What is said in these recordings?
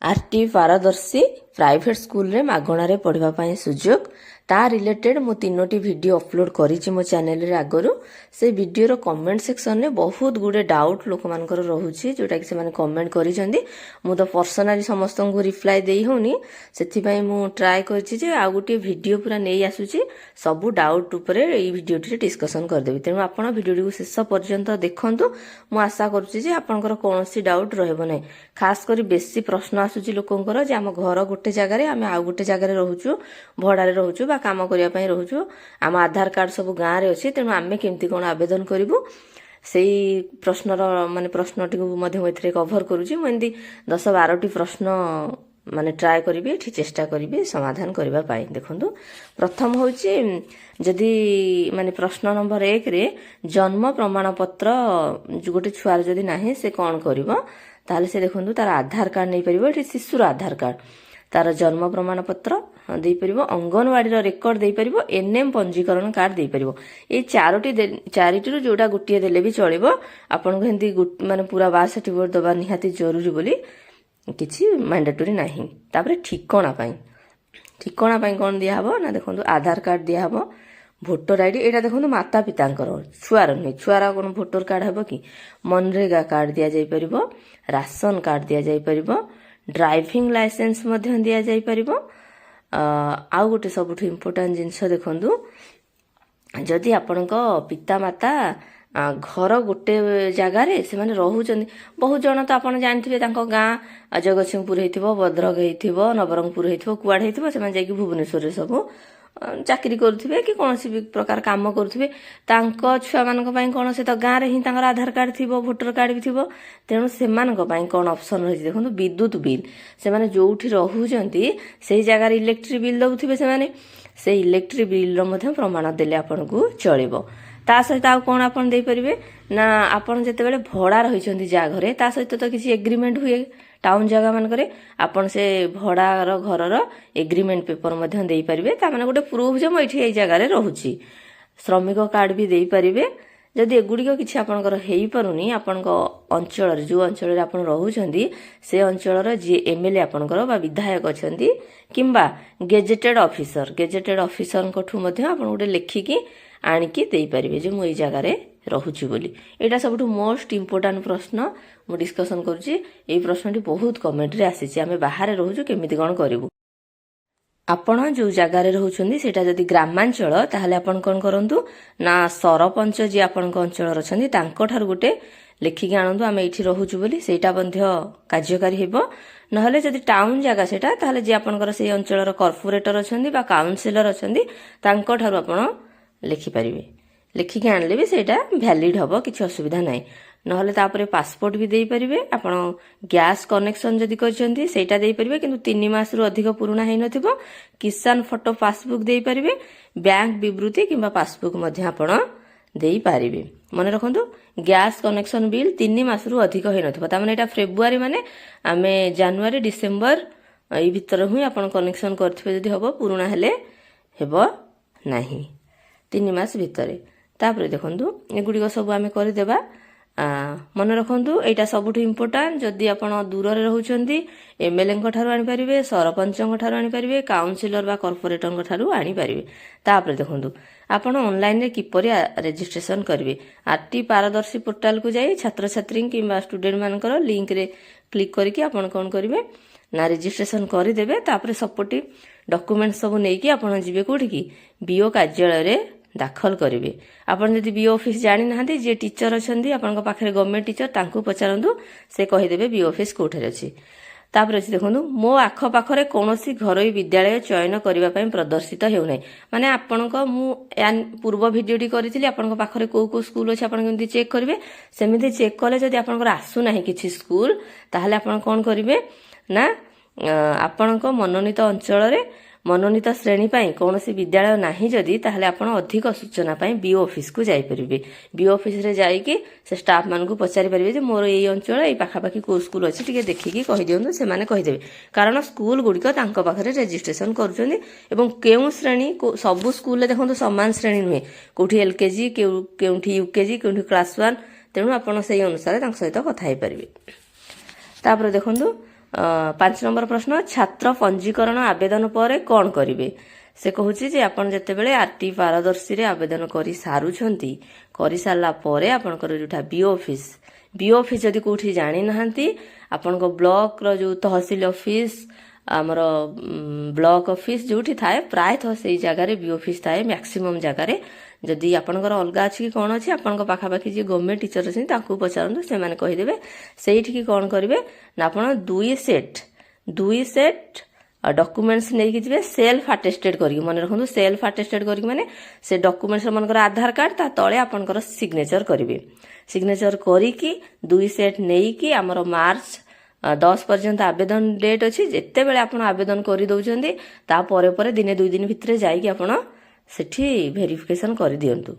RT पारदर्शी private school रे मागणारे पढ़िबा पई सुजोग ता रिलेटेड मु तीनोटी वीडियो अपलोड करिछि मो चैनल रे आगरु से वीडियो रो कमेंट सेक्शन रे बहुत गुडे डाउट लोक मानकर रहउछि जोटा कि से माने कमेंट करिसंदी मु तो पर्सनली समस्त को रिप्लाई देई होनी सेथि पई मु ट्राई करछि जे आ गुटी वीडियो पूरा नेई आसुछि सब डाउट ऊपर ए वीडियो टी डिस्कशन कर देबी तेनु आपण वीडियो को शेष पर्यंत देखंतु मु आशा करछि जे आपनकर कोनोसी डाउट रहबो नै खास करी बेसी प्रश्न आसुछि लोकंकर जे हम घर गोटे जगह रे आमे आ गोटे जगह रे रहउछु भड़ा रे रहउछु बा काम करिया पई रहउछु आम आधार कार्ड सब गां रे अछि तेनु आमे केमती कोन आवेदन करिवु सेही प्रश्नर माने प्रश्नटी को मध्य एथरे कवर करूछि म एंदी 10-12 टी प्रश्न माने ट्राई करिबे एठी चेष्टा करिबे समाधान करिबा पाई देखंतु प्रथम होछि जदि माने प्रश्न नंबर 1 रे जन्म प्रमाण पत्र जो गोटे छुआर जदि नाही से कोन करिवो ताले से देखंतु तार आधार कार्ड नै परिबो एठी शिशुर आधार कार्ड तार जन्म प्रमाण पत्र दे परिबो अंगनवाड़ी रो रेकॉर्ड दे परिबो एनएम पंजीकरण कार्ड दे परिबो ए चारिटी रो जोटा गुटिए देले भी चलिबो आपन को हिंदी माने पूरा 62 सर्टिफिकेट दबा निहाती जरूरी बोली किछि मैंडेटरी नाही तापरे ठिकाना पई कोन दिया हबो ना देखंतु आधार कार्ड दिया हबो भोटर आईडी एटा देखंतु माता पितांकर छुआर नै छुआरा कोन भोटर कार्ड हबो कि मनरेगा कार्ड दिया जाई परिबो राशन कार्ड दिया जाई परिबो ड्राइविंग लाइसेंस मध्य दिया जाई परिबो आ गोटे सबुठ इम्पोर्टेंट जिनस देखंतु जदि आपनक पिता माता घर गोटे जगार से माने रहउचंदी बहुत जन तो आपन जानथिबे तांको गां जगतसिंहपुर हेतिबो भद्रक हेतिबो नवरंगपुर हेतिबो कुआड हेतिबो से माने जाकी भुवनेश्वर रे सब चाकरी करथिबे कि कोनसी भी प्रकार काम करथिबे तांको छुआ मानक पई कोन से तो गां रे ही तांकर आधार कार्ड थिबो भोटर कार्ड भी थिबो तेनु से मानक पई कोन ऑप्शन रहि देखंतु विद्युत बिल से माने जोठी रहउचंती सेही जगह रे इलेक्ट्रिक बिल दउथिबे से माने से इलेक्ट्रिक बिल रो मध्य प्रमाण देले आपन को चलिबो ता सहित आ कोन आपन दे परिबे ना आपन जते बेले भड़ा रहिचंती जा घरे ता सहित तो किछि एग्रीमेंट हुए टाउन जगह मान करे आपन से भड़ा रो घर रो एग्रीमेंट पेपर मध्य देई परिबे ता माने गोटे प्रूफ जे म एठी एई जगह रे रहउची श्रमिक कार्ड भी देई परिबे जदि एगुडी को किछि आपनकर हेई परुनी आपनक अंचल रे जो अंचल रे आपन रहउचंदी से अंचल रे जे एमएलए आपनकर बा विधायक अछंती किंबा गेजेटेड ऑफिसर कोठु मध्य आपन गोटे लेखिकी आनिकी देई परिबे जे मु एई जगह रे रहुची बोली एटा सबटु मोस्ट इंपोर्टेंट प्रश्न मु डिस्कशन करूची एई प्रश्नटी बहुत कमेंट रे आसीची आमे बाहर रहउछु केमिति कोन करिवु आपण जो जगह रे रहउछंदी सेटा जदि ग्रामांचल ताहले आपण कोन करंतु ना सरपंच जे आपण अंचल रछंदी तांको ठार गोटे लेखिक आनंदु आमे एठी रहउछु बोली सेटा बंध्य कार्यकारी हेबो नहले जदि टाउन जगह सेटा ताहले जे आपनकर से अंचल रो कॉर्पोरेटर अछंदी बा काउंसिलर अछंदी तांको ठार आपण लेखि परिबे लेखिक आनले भी सेटा वैलिड हबो किछि असुविधा नै नहले तापरे पासपोर्ट भी देई परिबे आपण गैस कनेक्शन जदि करचंती सेटा देई परिबे किंतु 3 मास रु अधिक पुराना हेइ नथिबो किसान फोटो पासबुक देई परिबे बैंक विवृत्ति किंबा पासबुक मध्ये आपण देई परिबे मन रखंतु गैस कनेक्शन बिल 3 मास रु अधिक हेइ नथिबो ता माने एटा फेब्रुआरी माने आमे जनवरी डिसेंबर एई भीतर हुई आपण कनेक्शन करथिबे जदि हबो पुराना हेले हेबो नाही 3 मास भीतर तापरे देखंतु एगुडी को सब आमे करि देबा मन रखंतु एटा सबुठ इम्पोर्टेंट जदि आपण दूर रे रहउचंदी एमएलए को ठारू आनी परिबे सरपंच को ठारू आनी परिबे काउंसिलर बा कॉर्पोरेटर को ठारू आनी परिबे तापरे देखंतु आपण ऑनलाइन रे किपरि रजिस्ट्रेशन करिवे आरटी पारदर्शी पोर्टल को जाई छात्र छात्री किबा स्टूडेंट मानकर लिंक रे क्लिक करके आपण कोन करिवे ना रजिस्ट्रेशन करि देबे तापरे सपोर्टिव डॉक्यूमेंट सब नै कि आपण जिवे कोठी की बीओ कार्यालय रे दाखल करिवे आपण जदि बीओ ऑफिस जानि नहांती जे टीचर अछंदी आपण को पाखरे गवर्नमेंट टीचर तांकु पचारंतु से कहि देबे बीओ ऑफिस कोठरे अछि तापर अछि देखंतु मो आख पाखरे कोनोसी घरोई विद्यालय चयन करिवा पई प्रदर्शित हेउ नै माने आपण को मु पूर्व वीडियोटी करिथिली आपण को पाखरे को स्कूल अछि आपण केमति चेक करिवे सेमिति चेक कले जदि आपण को आसु नाही किछि स्कूल ताहाले आपण कोन करिवे ना आपण को मनोनीत अंचल रे मनोनीत श्रेणी पाई कोनोसी विद्यालय नाही जदि ताहले आपण अधिक सूचना पाई बीओ ऑफिस को जाई परिबे बीओ ऑफिस रे जाई कि से स्टाफ मान को पचारि परिबे जे मोर एई अंचल एई पाखा पाखी को स्कूल अछि टिके देखिकी कहि दियंतु से माने कहि देबे कारण स्कूल गुडिक तांको पाखरे रजिस्ट्रेशन करूचंदी एवं केउ श्रेणी सब स्कूल ले देखंतु समान श्रेणी नुहे कोठी एलकेजी केउठी यूकेजी केउठी क्लास 1 तेनु आपण सेई अनुसार तांक सहित कथा हे परिबे तापर देखंतु ପାଞ୍ଚ ନମ୍ବର ପ୍ରଶ୍ନ ଛାତ୍ର ପଞ୍ଜୀକରଣ ଆବେଦନ ପରେ କ'ଣ କରିବେ ସେ କହୁଛି ଯେ ଆପଣ ଯେତେବେଳେ ଆର୍ଟି ପାରଦର୍ଶୀରେ ଆବେଦନ କରି ସାରୁଛନ୍ତି କରିସାରିଲା ପରେ ଆପଣଙ୍କର ଯୋଉଟା ବିଓ ଅଫିସ୍ ଯଦି କୋଉଠି ଜାଣିନାହାନ୍ତି ଆପଣଙ୍କ ବ୍ଲକର ଯୋଉ ତହସିଲ ଅଫିସ୍ ଆମର ବ୍ଲକ ଅଫିସ୍ ଯୋଉଠି ଥାଏ ପ୍ରାୟତଃ ସେଇ ଜାଗାରେ ବିଓ ଅଫିସ୍ ଥାଏ ମ୍ୟାକ୍ସିମମ୍ ଜାଗାରେ ଯଦି ଆପଣଙ୍କର ଅଲଗା ଅଛି କି କ'ଣ ଅଛି ଆପଣଙ୍କ ପାଖାପାଖି ଯିଏ ଗଭର୍ଣ୍ଣମେଣ୍ଟ ଟିଚର ଅଛନ୍ତି ତାଙ୍କୁ ପଚାରନ୍ତୁ ସେମାନେ କହିଦେବେ ସେଇଠିକି କ'ଣ କରିବେ ନା ଆପଣ ଦୁଇ ସେଟ୍ ଡକୁମେଣ୍ଟସ୍ ନେଇକି ଯିବେ ସେଲ୍ଫ ଆଟେଷ୍ଟେଡ୍ କରିକି ମନେ ରଖନ୍ତୁ ସେଲ୍ଫ ଆଟେଷ୍ଟେଡ୍ କରିକି ମାନେ ସେ ଡକୁମେଣ୍ଟସ୍ ମନେକର ଆଧାର କାର୍ଡ ତା ତଳେ ଆପଣଙ୍କର ସିଗ୍ନେଚର କରିବେ ସିଗ୍ନେଚର କରିକି ଦୁଇ ସେଟ୍ ନେଇକି ଆମର ମାର୍ଚ୍ଚ 10 ପର୍ଯ୍ୟନ୍ତ ଆବେଦନ ଡେଟ୍ ଅଛି ଯେତେବେଳେ ଆପଣ ଆବେଦନ କରିଦେଉଛନ୍ତି ତାପରେ ପରେ ଦିନେ ଦୁଇ ଦିନ ଭିତରେ ଯାଇକି ଆପଣ ସେଠି ଭେରିଫିକେସନ୍ କରିଦିଅନ୍ତୁ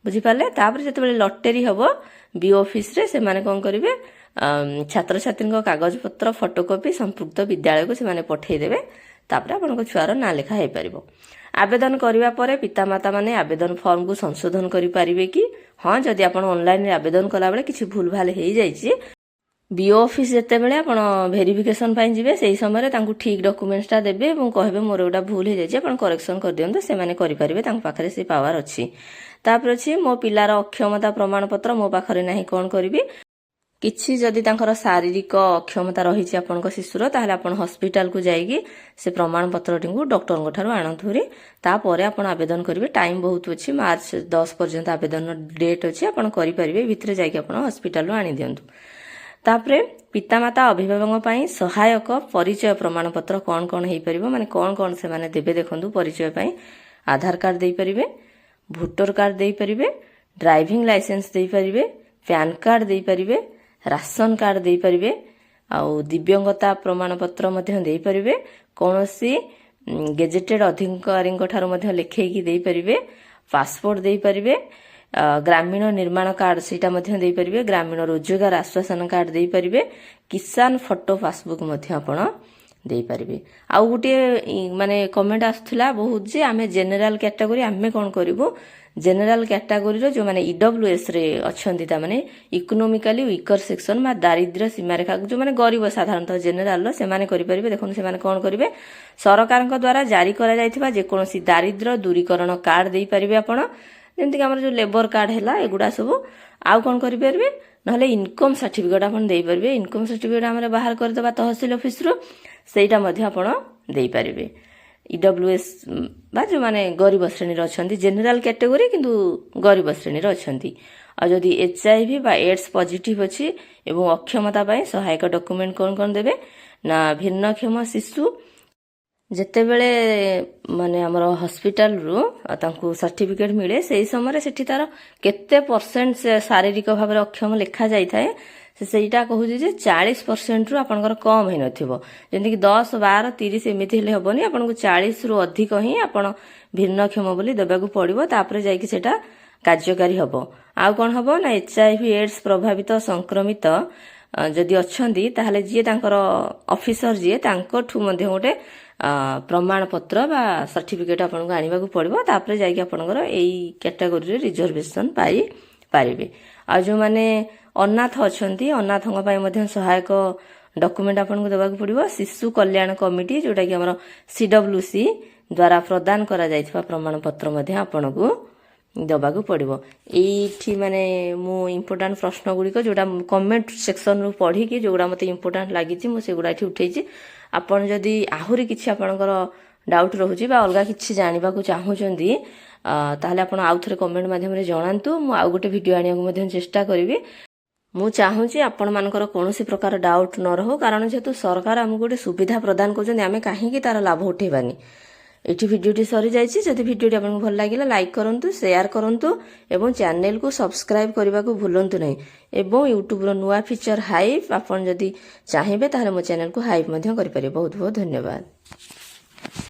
ବୁଝିପାରିଲେ ତାପରେ ଯେତେବେଳେ ଲଟେରୀ ହେବ ବିଓ ଅଫିସ୍ରେ ସେମାନେ କ'ଣ କରିବେ ଛାତ୍ରଛାତ୍ରୀଙ୍କ କାଗଜପତ୍ର ଫଟୋକପି ସମ୍ପୃକ୍ତ ବିଦ୍ୟାଳୟକୁ ସେମାନେ ପଠାଇଦେବେ ତାପରେ ଆପଣଙ୍କ ଛୁଆର ନାଁ ଲେଖା ହେଇପାରିବ ଆବେଦନ କରିବା ପରେ ପିତାମାତା ମାନେ ଆବେଦନ ଫର୍ମକୁ ସଂଶୋଧନ କରିପାରିବେ କି ହଁ ଯଦି ଆପଣ ଅନଲାଇନରେ ଆବେଦନ କଲାବେଳେ କିଛି ଭୁଲ ଭାଲ ହେଇଯାଇଛି ବିଓ ଅଫିସ୍ ଯେତେବେଳେ ଆପଣ ଭେରିଫିକେସନ୍ ପାଇଁ ଯିବେ ସେହି ସମୟରେ ତାଙ୍କୁ ଠିକ୍ ଡକୁମେଣ୍ଟସଟା ଦେବେ ଏବଂ କହିବେ ମୋର ଏଇଟା ଭୁଲ ହେଇଯାଇଛି ଆପଣ କରେକ୍ସନ୍ କରିଦିଅନ୍ତୁ ସେମାନେ କରିପାରିବେ ତାଙ୍କ ପାଖରେ ସେ ପାୱାର ଅଛି ତାପରେ ଅଛି ମୋ ପିଲାର ଅକ୍ଷମତା ପ୍ରମାଣପତ୍ର ମୋ ପାଖରେ ନାହିଁ କ'ଣ କରିବି କିଛି ଯଦି ତାଙ୍କର ଶାରୀରିକ ଅକ୍ଷମତା ରହିଛି ଆପଣଙ୍କ ଶିଶୁର ତାହେଲେ ଆପଣ ହସ୍ପିଟାଲକୁ ଯାଇକି ସେ ପ୍ରମାଣପତ୍ରଟିକୁ ଡକ୍ଟରଙ୍କ ଠାରୁ ଆଣନ୍ତୁ ହେରି ତାପରେ ଆପଣ ଆବେଦନ କରିବେ ଟାଇମ୍ ବହୁତ ଅଛି ମାର୍ଚ୍ଚ 10 ପର୍ଯ୍ୟନ୍ତ ଆବେଦନ ଡେଟ୍ ଅଛି ଆପଣ କରିପାରିବେ ଭିତରେ ଯାଇକି ଆପଣ ହସ୍ପିଟାଲରୁ ଆଣିଦିଅନ୍ତୁ ତାପରେ ପିତାମାତା ଅଭିଭାବକଙ୍କ ପାଇଁ ସହାୟକ ପରିଚୟ ପ୍ରମାଣପତ୍ର କ'ଣ କ'ଣ ହେଇପାରିବ ମାନେ କ'ଣ କ'ଣ ସେମାନେ ଦେବେ ଦେଖନ୍ତୁ ପରିଚୟ ପାଇଁ ଆଧାର କାର୍ଡ ଦେଇପାରିବେ ଭୋଟର କାର୍ଡ ଦେଇପାରିବେ ଡ୍ରାଇଭିଂ ଲାଇସେନ୍ସ ଦେଇପାରିବେ ପ୍ୟାନ୍ କାର୍ଡ ଦେଇପାରିବେ ରାସନ କାର୍ଡ ଦେଇପାରିବେ ଆଉ ଦିବ୍ୟଙ୍ଗତା ପ୍ରମାଣପତ୍ର ମଧ୍ୟ ଦେଇପାରିବେ କୌଣସି ଗେଜେଟେଡ୍ ଅଧିକାରୀଙ୍କ ଠାରୁ ମଧ୍ୟ ଲେଖେଇକି ଦେଇପାରିବେ ପାସପୋର୍ଟ ଦେଇପାରିବେ ଗ୍ରାମୀଣ ନିର୍ମାଣ କାର୍ଡ ସେଇଟା ମଧ୍ୟ ଦେଇପାରିବେ ଗ୍ରାମୀଣ ରୋଜଗାର ଆଶ୍ୱାସନ କାର୍ଡ ଦେଇପାରିବେ କିଷାନ ଫଟୋ ପାସବୁକ୍ ମଧ୍ୟ ଆପଣ ଦେଇପାରିବେ ଆଉ ଗୋଟିଏ ମାନେ କମେଣ୍ଟ ଆସୁଥିଲା ବହୁତ ଯେ ଆମେ ଜେନେରାଲ କ୍ୟାଟାଗୋରୀ ଆମେ କ'ଣ କରିବୁ ଜେନେରାଲ କ୍ୟାଟାଗୋରୀର ଯେଉଁମାନେ ଇଡବ୍ଲ୍ୟୁଏସ୍ରେ ଅଛନ୍ତି ତାମାନେ ଇକୋନୋମିକାଲି ୱିକର ସେକ୍ସନ ବା ଦାରିଦ୍ର୍ୟ ସୀମାରେଖା ଯେଉଁମାନେ ଗରିବ ସାଧାରଣତଃ ଜେନେରାଲର ସେମାନେ କରିପାରିବେ ଦେଖନ୍ତୁ ସେମାନେ କ'ଣ କରିବେ ସରକାରଙ୍କ ଦ୍ୱାରା ଜାରି କରାଯାଇଥିବା ଯେକୌଣସି ଦାରିଦ୍ର୍ୟ ଦୂରୀକରଣ କାର୍ଡ ଦେଇପାରିବେ ଆପଣ ଯେମିତିକି ଆମର ଯେଉଁ ଲେବର କାର୍ଡ ହେଲା ଏଗୁଡ଼ା ସବୁ ଆଉ କ'ଣ କରିପାରିବେ ନହେଲେ ଇନକମ୍ ସାର୍ଟିଫିକେଟ୍ ଆପଣ ଦେଇପାରିବେ ଇନକମ୍ ସାର୍ଟିଫିକେଟ୍ ଆମର ବାହାର କରିଦେବା ତହସିଲ ଅଫିସରୁ ସେଇଟା ମଧ୍ୟ ଆପଣ ଦେଇପାରିବେ ଇଡବ୍ଲ୍ୟୁଏସ୍ ବା ଯେଉଁମାନେ ଗରିବ ଶ୍ରେଣୀର ଅଛନ୍ତି ଜେନେରାଲ କ୍ୟାଟେଗୋରୀ କିନ୍ତୁ ଗରିବ ଶ୍ରେଣୀର ଅଛନ୍ତି ଆଉ ଯଦି HIV ବା ଏଡ୍ସ ପଜିଟିଭ୍ ଅଛି ଏବଂ ଅକ୍ଷମତା ପାଇଁ ସହାୟକ ଡକୁମେଣ୍ଟ କ'ଣ କ'ଣ ଦେବେ ନା ଭିନ୍ନକ୍ଷମ ଶିଶୁ ଯେତେବେଳେ ମାନେ ଆମର ହସ୍ପିଟାଲରୁ ତାଙ୍କୁ ସାର୍ଟିଫିକେଟ୍ ମିଳେ ସେହି ସମୟରେ ସେଠି ତାର କେତେ ପରସେଣ୍ଟ ଶାରୀରିକ ଭାବରେ ଅକ୍ଷମ ଲେଖାଯାଇଥାଏ ସେଇଟା କହୁଛି ଯେ 40%ରୁ ଆପଣଙ୍କର କମ୍ ହେଇନଥିବ ଯେମିତିକି 10, 12, 30 ଏମିତି ହେଲେ ହେବନି ଆପଣଙ୍କୁ 40ରୁ ଅଧିକ ହିଁ ଆପଣ ଭିନ୍ନକ୍ଷମ ବୋଲି ଦେବାକୁ ପଡ଼ିବ ତାପରେ ଯାଇକି ସେଇଟା କାର୍ଯ୍ୟକାରୀ ହେବ ଆଉ କ'ଣ ହେବ ନା HIV ଏଡ୍ସ ପ୍ରଭାବିତ ସଂକ୍ରମିତ ଯଦି ଅଛନ୍ତି ତାହେଲେ ଯିଏ ତାଙ୍କର ଅଫିସର ଯିଏ ତାଙ୍କଠୁ ମଧ୍ୟ ଗୋଟେ ପ୍ରମାଣପତ୍ର ବା ସାର୍ଟିଫିକେଟ୍ ଆପଣଙ୍କୁ ଆଣିବାକୁ ପଡ଼ିବ ତାପରେ ଯାଇକି ଆପଣଙ୍କର ଏଇ କ୍ୟାଟାଗୋରୀରେ ରିଜର୍ଭେସନ୍ ପାଇପାରିବେ ଆଉ ଯେଉଁମାନେ ଅନାଥ ଅଛନ୍ତି ଅନାଥଙ୍କ ପାଇଁ ମଧ୍ୟ ସହାୟକ ଡକୁମେଣ୍ଟ ଆପଣଙ୍କୁ ଦେବାକୁ ପଡ଼ିବ ଶିଶୁ କଲ୍ୟାଣ କମିଟି ଯେଉଁଟାକି ଆମର CWC ଦ୍ୱାରା ପ୍ରଦାନ କରାଯାଇଥିବା ପ୍ରମାଣପତ୍ର ମଧ୍ୟ ଆପଣଙ୍କୁ ଦେବାକୁ ପଡ଼ିବ ଏଇଠି ମାନେ ମୁଁ ଇମ୍ପୋର୍ଟାଣ୍ଟ ପ୍ରଶ୍ନ ଗୁଡ଼ିକ ଯେଉଁଟା କମେଣ୍ଟ ସେକ୍ସନରୁ ପଢ଼ିକି ଯେଉଁଗୁଡ଼ା ମୋତେ ଇମ୍ପୋର୍ଟାଣ୍ଟ ଲାଗିଛି ମୁଁ ସେଗୁଡ଼ା ଏଠି ଉଠେଇଛି ଆପଣ ଯଦି ଆହୁରି କିଛି ଆପଣଙ୍କର ଡାଉଟ୍ ରହୁଛି ବା ଅଲଗା କିଛି ଜାଣିବାକୁ ଚାହୁଁଛନ୍ତି ତାହେଲେ ଆପଣ ଆଉ ଥରେ କମେଣ୍ଟ ମାଧ୍ୟମରେ ଜଣାନ୍ତୁ ମୁଁ ଆଉ ଗୋଟେ ଭିଡ଼ିଓ ଆଣିବାକୁ ମଧ୍ୟ ଚେଷ୍ଟା କରିବି ମୁଁ ଚାହୁଁଛି ଆପଣମାନଙ୍କର କୌଣସି ପ୍ରକାର ଡାଉଟ୍ ନ ରହୁ କାରଣ ଯେହେତୁ ସରକାର ଆମକୁ ଗୋଟେ ସୁବିଧା ପ୍ରଦାନ କରୁଛନ୍ତି ଆମେ କାହିଁକି ତାର ଲାଭ ଉଠେଇବାନି ଏଠି ଭିଡ଼ିଓଟି ସରିଯାଇଛି ଯଦି ଭିଡ଼ିଓଟି ଆପଣଙ୍କୁ ଭଲ ଲାଗିଲା ଲାଇକ୍ କରନ୍ତୁ ସେୟାର କରନ୍ତୁ ଏବଂ ଚ୍ୟାନେଲକୁ ସବସ୍କ୍ରାଇବ୍ କରିବାକୁ ଭୁଲନ୍ତୁ ନାହିଁ ଏବଂ ୟୁଟ୍ୟୁବର ନୂଆ ଫିଚର ହାଇପ୍ ଆପଣ ଯଦି ଚାହିଁବେ ତାହେଲେ ମୋ ଚ୍ୟାନେଲକୁ ହାଇପ୍ ମଧ୍ୟ କରିପାରିବେ ବହୁତ ବହୁତ ଧନ୍ୟବାଦ।